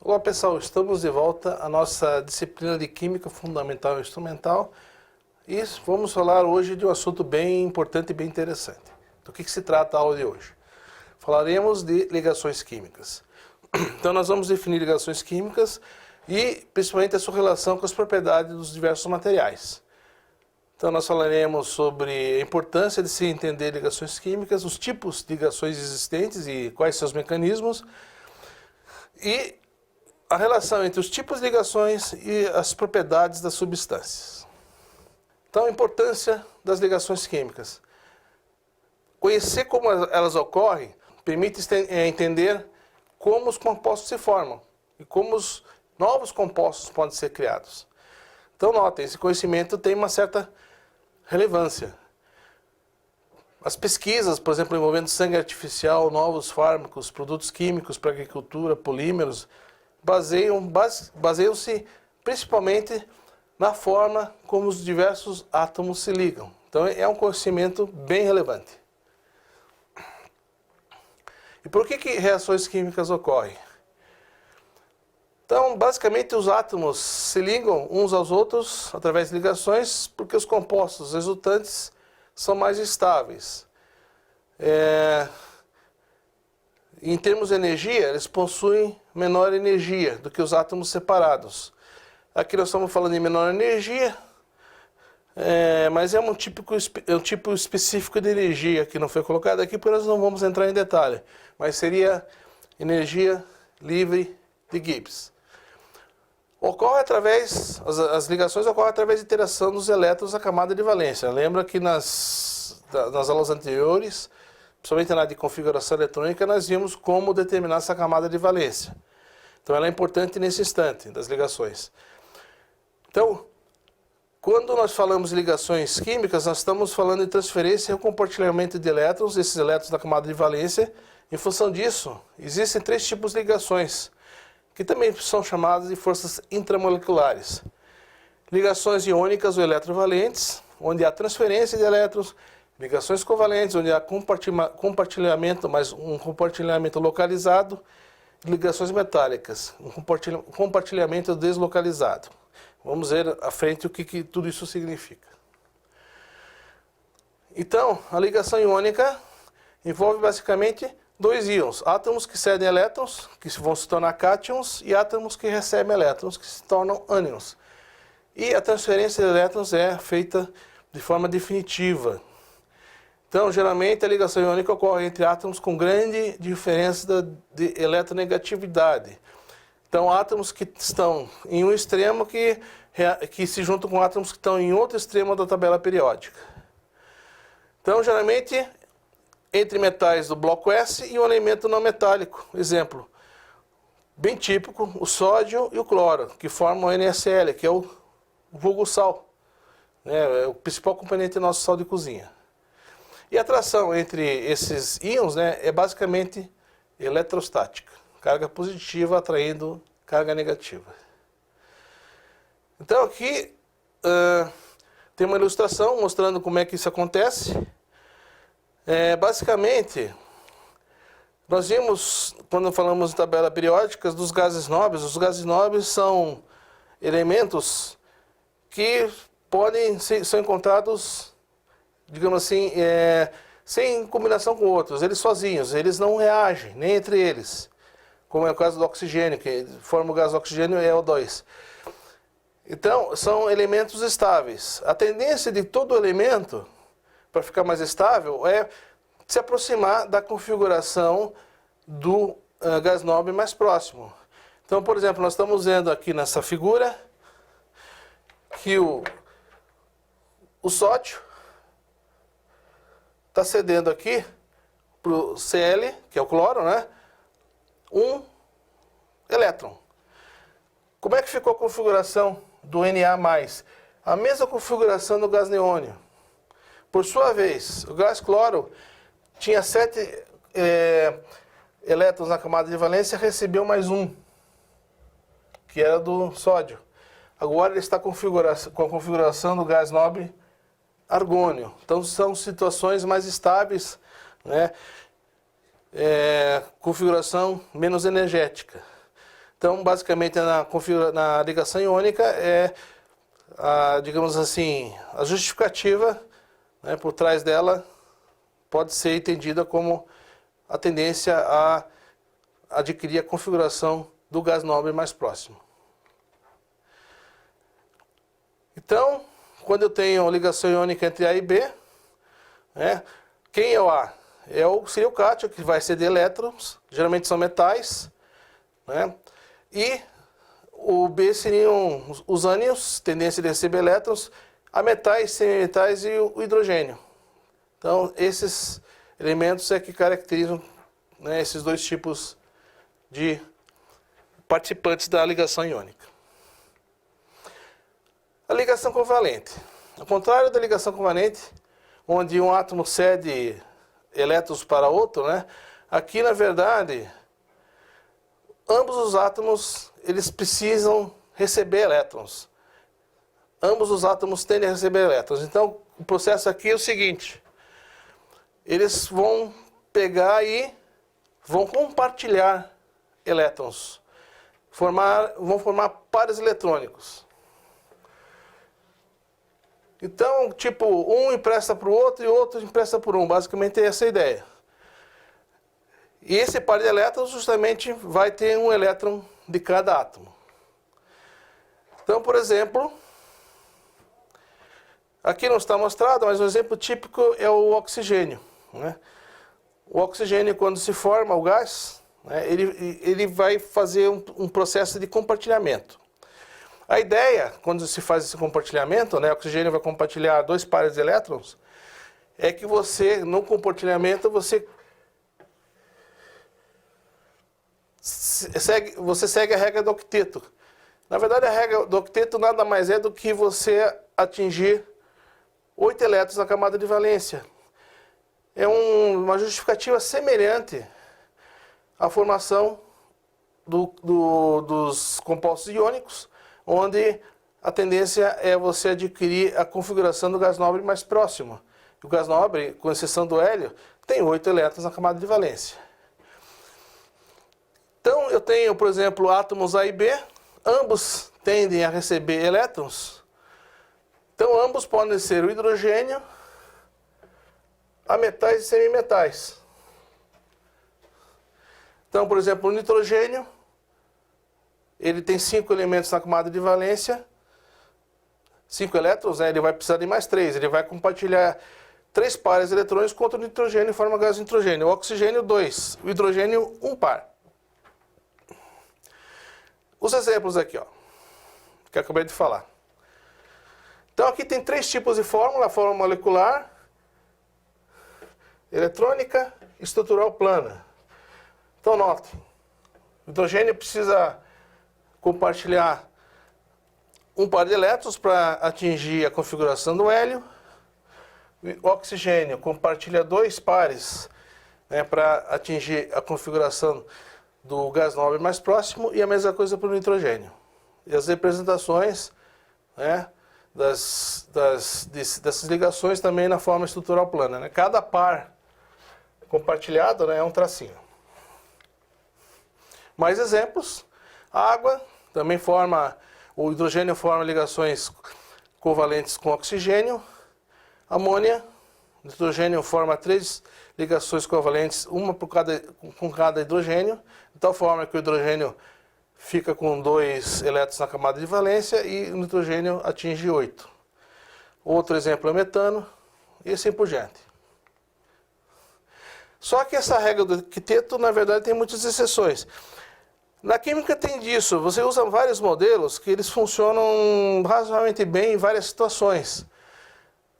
Olá pessoal, estamos de volta à nossa disciplina de Química Fundamental e Instrumental e vamos falar hoje de um assunto bem importante e bem interessante. Do que se trata a aula de hoje? Falaremos de ligações químicas. Então nós vamos definir ligações químicas e principalmente a sua relação com as propriedades dos diversos materiais. Então nós falaremos sobre a importância de se entender ligações químicas, os tipos de ligações existentes e quais seus mecanismos e a relação entre os tipos de ligações e as propriedades das substâncias. Então, a importância das ligações químicas. Conhecer como elas ocorrem permite entender como os compostos se formam e como os novos compostos podem ser criados. Então, notem, esse conhecimento tem uma certa relevância. As pesquisas, por exemplo, envolvendo sangue artificial, novos fármacos, produtos químicos para agricultura, polímeros, baseiam-se principalmente na forma como os diversos átomos se ligam. Então é um conhecimento bem relevante. E por que reações químicas ocorrem? Então, basicamente, os átomos se ligam uns aos outros através de ligações porque os compostos resultantes são mais estáveis. Em termos de energia, eles possuem menor energia do que os átomos separados. Aqui nós estamos falando de menor energia, mas é um tipo específico de energia que não foi colocado aqui, porque nós não vamos entrar em detalhe. Mas seria energia livre de Gibbs. As ligações ocorrem através de interação dos elétrons da camada de valência. Lembra que nas aulas anteriores, principalmente na de configuração eletrônica, nós vimos como determinar essa camada de valência. Então ela é importante nesse instante das ligações. Então, quando nós falamos de ligações químicas, nós estamos falando de transferência e compartilhamento de elétrons, esses elétrons da camada de valência. Em função disso, existem três tipos de ligações, que também são chamadas de forças intramoleculares. Ligações iônicas ou eletrovalentes, onde há transferência de elétrons. Ligações covalentes, onde há compartilhamento, mas um compartilhamento localizado. Ligações metálicas, um compartilhamento deslocalizado. Vamos ver à frente o que tudo isso significa. Então, a ligação iônica envolve basicamente dois íons. Átomos que cedem elétrons, que vão se tornar cátions, e átomos que recebem elétrons, que se tornam ânions. E a transferência de elétrons é feita de forma definitiva. Então, geralmente, a ligação iônica ocorre entre átomos com grande diferença de eletronegatividade. Então, átomos que estão em um extremo que se juntam com átomos que estão em outro extremo da tabela periódica. Então, geralmente, entre metais do bloco S e um elemento não metálico. Exemplo, bem típico, o sódio e o cloro, que formam o NaCl, que é o vulgo sal. É o principal componente do nosso sal de cozinha. E a atração entre esses íons, é basicamente eletrostática. Carga positiva atraindo carga negativa. Então aqui tem uma ilustração mostrando como é que isso acontece. Basicamente, nós vimos, quando falamos de tabela periódica, dos gases nobres. Os gases nobres são elementos que são encontrados, digamos assim, sem combinação com outros, eles sozinhos, eles não reagem, nem entre eles, como é o caso do oxigênio, que forma o gás oxigênio é O2. Então, são elementos estáveis. A tendência de todo elemento, para ficar mais estável, é se aproximar da configuração do gás nobre mais próximo. Então, por exemplo, nós estamos vendo aqui nessa figura que o sódio está cedendo aqui para o Cl, que é o cloro, um elétron. Como é que ficou a configuração do Na+? A mesma configuração do gás neônio. Por sua vez, o gás cloro tinha 7 elétrons na camada de valência, recebeu mais um, que era do sódio. Agora ele está com a configuração do gás nobre argônio. Então são situações mais estáveis, configuração menos energética. Então, basicamente, na ligação iônica digamos assim, a justificativa, né, por trás dela pode ser entendida como a tendência a adquirir a configuração do gás nobre mais próximo. Então, quando eu tenho ligação iônica entre A e B, né, quem é o A? Seria o cátion, que vai ceder elétrons, geralmente são metais, né? E o B seriam os ânions, tendência de receber elétrons, a metais, semimetais e o hidrogênio. Então, esses elementos é que caracterizam, né, esses dois tipos de participantes da ligação iônica. A ligação covalente. Ao contrário da ligação covalente, onde um átomo cede elétrons para outro, né, aqui, na verdade, ambos os átomos eles precisam receber elétrons. Ambos os átomos tendem a receber elétrons. Então, o processo aqui é o seguinte: eles vão pegar e vão compartilhar elétrons. Vão formar pares eletrônicos. Então, tipo, um empresta para o outro e o outro empresta por um. Basicamente é essa a ideia. E esse par de elétrons justamente vai ter um elétron de cada átomo. Então, por exemplo, aqui não está mostrado, mas um exemplo típico é o oxigênio, né? O oxigênio, quando se forma o gás, né, ele vai fazer um processo de compartilhamento. A ideia, quando se faz esse compartilhamento, né, o oxigênio vai compartilhar dois pares de elétrons, é que você, no compartilhamento, você segue a regra do octeto. Na verdade, a regra do octeto nada mais é do que você atingir 8 elétrons na camada de valência. É uma justificativa semelhante à formação dos compostos iônicos, onde a tendência é você adquirir a configuração do gás nobre mais próximo. O gás nobre, com exceção do hélio, tem 8 elétrons na camada de valência. Então, eu tenho, por exemplo, átomos A e B, ambos tendem a receber elétrons. Então, ambos podem ser o hidrogênio, a metais e semimetais. Então, por exemplo, o nitrogênio, ele tem 5 elementos na camada de valência, 5 elétrons, né? Ele vai precisar de mais 3, ele vai compartilhar 3 pares de eletrões contra o nitrogênio e forma gás nitrogênio. O oxigênio, 2, o hidrogênio, 1 par. Os exemplos aqui, ó, que eu acabei de falar. Então aqui tem 3 tipos de fórmula: a fórmula molecular, eletrônica e estrutural plana. Então note, o hidrogênio precisa compartilhar 1 par de elétrons para atingir a configuração do hélio. O oxigênio compartilha 2 pares, né, para atingir a configuração do gás nobre mais próximo, e a mesma coisa para o nitrogênio. E as representações, né, dessas ligações também na forma estrutural plana, né? Cada par compartilhado, né, é um tracinho. Mais exemplos: a água também o hidrogênio forma ligações covalentes com oxigênio. Amônia, o nitrogênio forma 3 ligações covalentes, uma com cada hidrogênio, de tal forma que o hidrogênio fica com 2 elétrons na camada de valência e o nitrogênio atinge 8. Outro exemplo é o metano, e assim por diante. Só que essa regra do octeto, na verdade, tem muitas exceções. Na química tem disso, você usa vários modelos que eles funcionam razoavelmente bem em várias situações,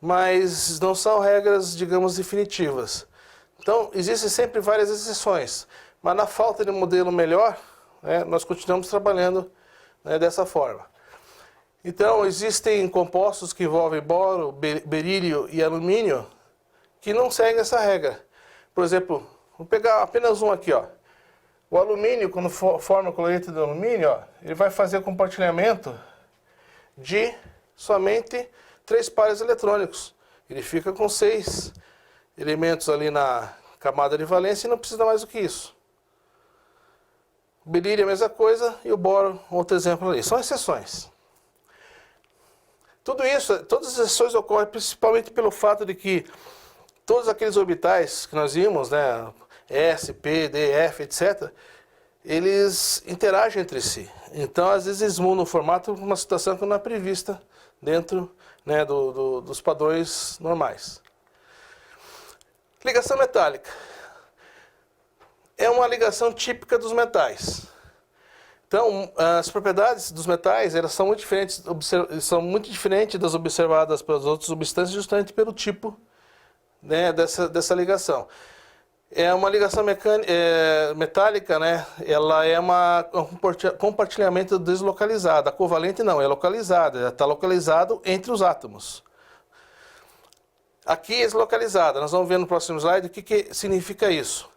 mas não são regras, digamos, definitivas. Então, existem sempre várias exceções, mas na falta de um modelo melhor, né, nós continuamos trabalhando, né, dessa forma. Então, existem compostos que envolvem boro, berílio e alumínio que não seguem essa regra. Por exemplo, vou pegar apenas um aqui, ó. O alumínio, quando forma o cloreto de alumínio, ó, ele vai fazer o compartilhamento de somente 3 pares eletrônicos. Ele fica com 6 elementos ali na camada de valência e não precisa mais do que isso. O berílio é a mesma coisa e o boro, outro exemplo ali. São exceções. Tudo isso, todas as exceções ocorrem principalmente pelo fato de que todos aqueles orbitais que nós vimos, né, S, P, D, F, etc., eles interagem entre si. Então, às vezes, eles mudam o formato para uma situação que não é prevista dentro, né, dos padrões normais. Ligação metálica. É uma ligação típica dos metais. Então, as propriedades dos metais, elas são muito diferentes das observadas pelas outras substâncias, justamente pelo tipo, né, dessa ligação. É uma ligação metálica, né? Ela é um compartilhamento deslocalizado. A covalente não, é localizada. Ela está localizado entre os átomos. Aqui é deslocalizada. Nós vamos ver no próximo slide o que significa isso.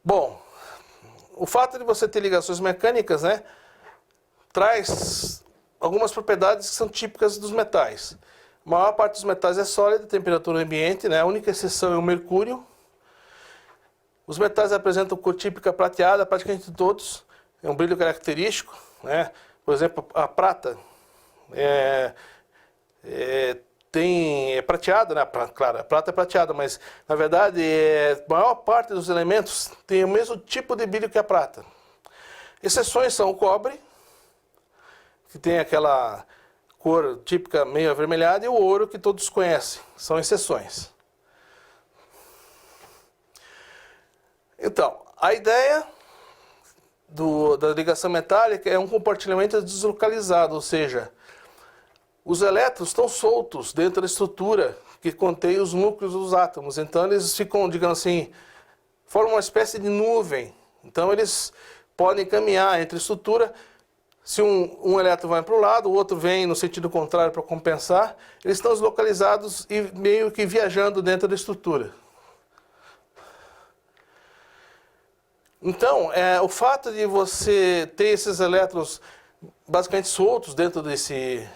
Bom, o fato de você ter ligações mecânicas, né, traz algumas propriedades que são típicas dos metais. A maior parte dos metais é sólida, temperatura ambiente, né? A única exceção é o mercúrio. Os metais apresentam cor típica prateada, praticamente todos. É um brilho característico, né? Por exemplo, a prata é prateada, né? Claro, a prata é prateada, mas na verdade a maior parte dos elementos tem o mesmo tipo de brilho que a prata. Exceções são o cobre, que tem aquela cor típica meio avermelhada, e o ouro, que todos conhecem. São exceções. Então, a ideia da ligação metálica é um compartilhamento deslocalizado, ou seja, os elétrons estão soltos dentro da estrutura que contém os núcleos dos átomos. Então, eles ficam, digamos assim, formam uma espécie de nuvem. Então, eles podem caminhar entre a estrutura. Se um elétron vai para o lado, o outro vem no sentido contrário para compensar, eles estão deslocalizados e meio que viajando dentro da estrutura. Então, o fato de você ter esses elétrons basicamente soltos dentro desse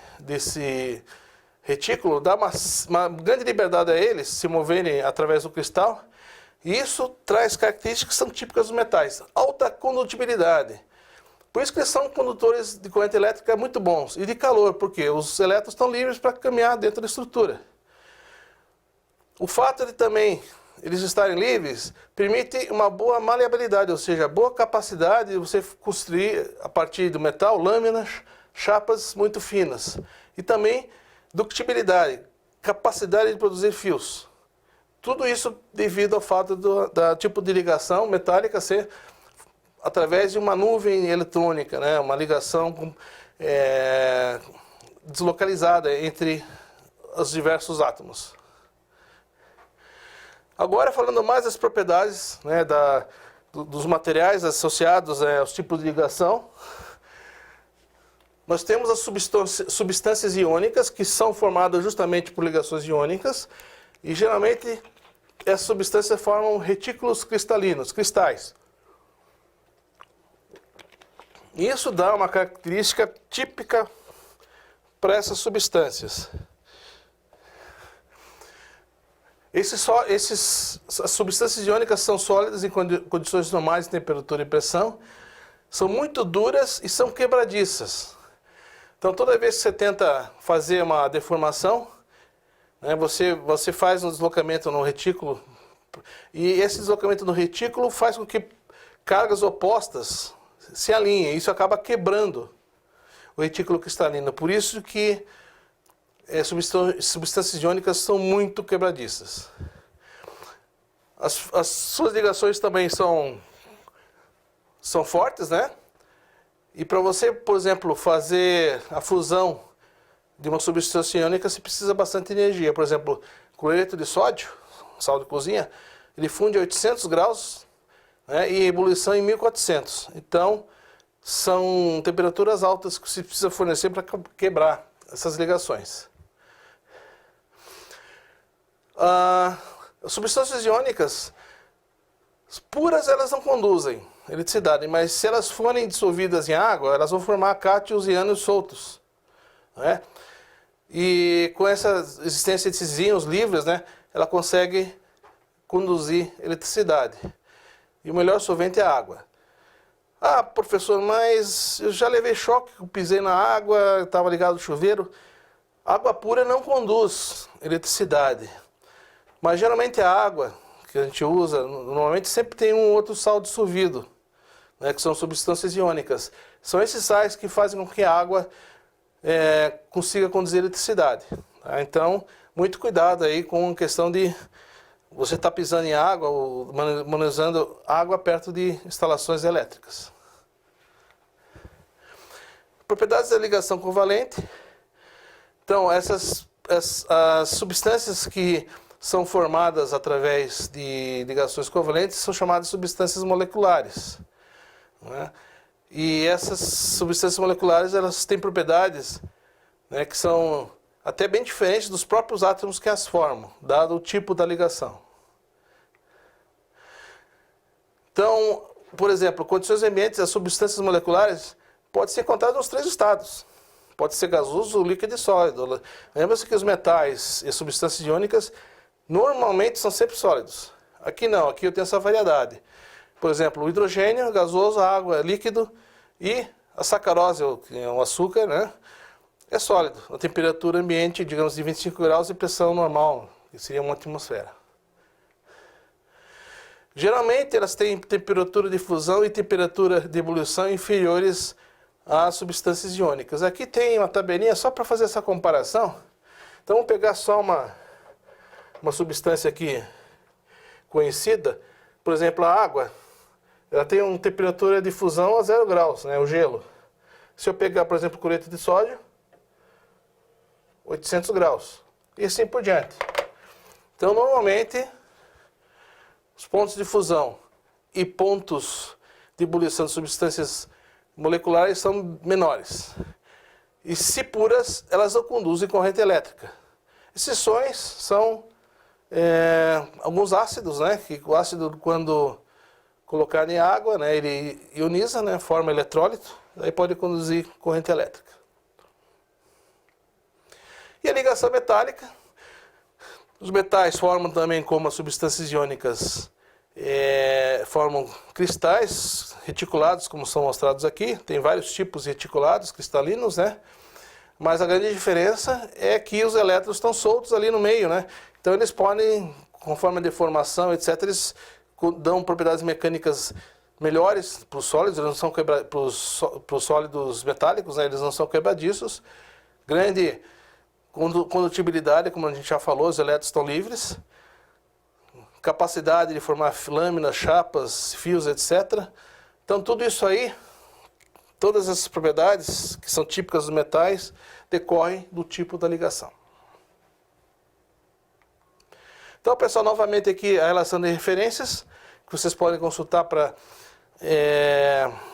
retículo dá uma grande liberdade a eles se moverem através do cristal. E isso traz características que são típicas dos metais. Alta condutibilidade. Por isso que eles são condutores de corrente elétrica muito bons. E de calor, porque os elétrons estão livres para caminhar dentro da estrutura. O fato de também eles estarem livres permite uma boa maleabilidade, ou seja, boa capacidade de você construir, a partir do metal, lâminas, chapas muito finas. E também ductibilidade, capacidade de produzir fios. Tudo isso devido ao fato do tipo de ligação metálica ser através de uma nuvem eletrônica, né? Uma ligação deslocalizada entre os diversos átomos. Agora, falando mais das propriedades, né, dos materiais associados aos tipos de ligação, nós temos as substâncias iônicas, que são formadas justamente por ligações iônicas, e geralmente essas substâncias formam retículos cristalinos, cristais. E isso dá uma característica típica para essas substâncias. As substâncias iônicas são sólidas em condições normais de temperatura e pressão, são muito duras e são quebradiças. Então, toda vez que você tenta fazer uma deformação, né, você faz um deslocamento no retículo, e esse deslocamento no retículo faz com que cargas opostas se alinhem. Isso acaba quebrando o retículo cristalino. Por isso que substâncias iônicas são muito quebradiças. As suas ligações também são fortes, né? E para você, por exemplo, fazer a fusão de uma substância iônica, você precisa bastante energia. Por exemplo, cloreto de sódio, sal de cozinha, ele funde a 800 graus, né, e ebulição em 1400. Então, são temperaturas altas que você precisa fornecer para quebrar essas ligações. As substâncias iônicas puras, elas não conduzem eletricidade, mas se elas forem dissolvidas em água, elas vão formar cátions e ânions soltos, né? E com essa existência desses íons livres, né, ela consegue conduzir eletricidade. E o melhor solvente é a água. Ah, professor, mas eu já levei choque, eu pisei na água, estava ligado o chuveiro. Água pura não conduz eletricidade, mas geralmente a água que a gente usa, normalmente sempre tem um outro sal dissolvido, né, que são substâncias iônicas. São esses sais que fazem com que a água consiga conduzir eletricidade. Tá? Então, muito cuidado aí com a questão de você estar pisando em água ou manuseando água perto de instalações elétricas. Propriedades da ligação covalente. Então, as substâncias que são formadas através de ligações covalentes são chamadas de substâncias moleculares. Né? E essas substâncias moleculares, elas têm propriedades, né, que são até bem diferentes dos próprios átomos que as formam, dado o tipo da ligação. Então, por exemplo, condições ambientes, as substâncias moleculares podem ser encontradas nos 3 estados. Pode ser gasoso, líquido e sólido. Lembra-se que os metais e substâncias iônicas normalmente são sempre sólidos. Aqui não, aqui eu tenho essa variedade. Por exemplo, o hidrogênio, gasoso, a água, líquido, e a sacarose, que é um açúcar, né, é sólido. A temperatura ambiente, digamos, de 25 graus e pressão normal, que seria uma atmosfera. Geralmente elas têm temperatura de fusão e temperatura de ebulição inferiores às substâncias iônicas. Aqui tem uma tabelinha só para fazer essa comparação. Então vamos pegar só uma substância aqui conhecida. Por exemplo, a água, ela tem uma temperatura de fusão a 0 graus, né, o gelo. Se eu pegar, por exemplo, cloreto de sódio, 800 graus. E assim por diante. Então, normalmente, os pontos de fusão e pontos de ebulição de substâncias moleculares são menores. E se puras, elas não conduzem corrente elétrica. Exceções são alguns ácidos, né? Que o ácido, quando colocado em água, né, ele ioniza, né, forma eletrólito, aí pode conduzir corrente elétrica. E a ligação metálica. Os metais formam também, como as substâncias iônicas, formam cristais reticulados, como são mostrados aqui. Tem vários tipos de reticulados cristalinos, né? Mas a grande diferença é que os elétrons estão soltos ali no meio, né? Então eles podem, conforme a deformação, etc., eles dão propriedades mecânicas melhores para os sólidos, eles não são para os sólidos metálicos, né? Eles não são quebradiços. Grande condutibilidade, como a gente já falou, os elétrons estão livres. Capacidade de formar lâminas, chapas, fios, etc. Então tudo isso aí, todas essas propriedades que são típicas dos metais, decorrem do tipo da ligação. Então, pessoal, novamente aqui a relação de referências, que vocês podem consultar para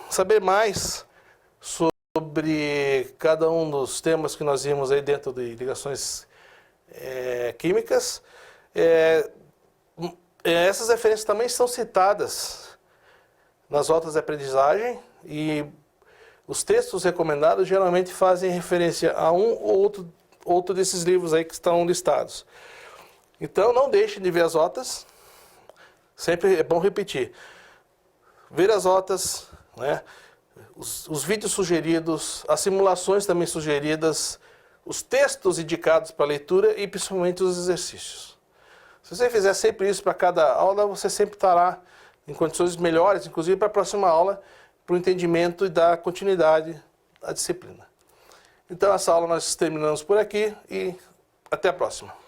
saber mais sobre cada um dos temas que nós vimos aí dentro de ligações químicas. Essas referências também são citadas nas notas de aprendizagem e os textos recomendados geralmente fazem referência a um ou outro desses livros aí que estão listados. Então, não deixem de ver as notas. Sempre é bom repetir. Ver as notas, né? Os vídeos sugeridos, as simulações também sugeridas, os textos indicados para leitura e principalmente os exercícios. Se você fizer sempre isso para cada aula, você sempre estará em condições melhores, inclusive para a próxima aula, para o entendimento e dar continuidade à disciplina. Então, essa aula nós terminamos por aqui e até a próxima.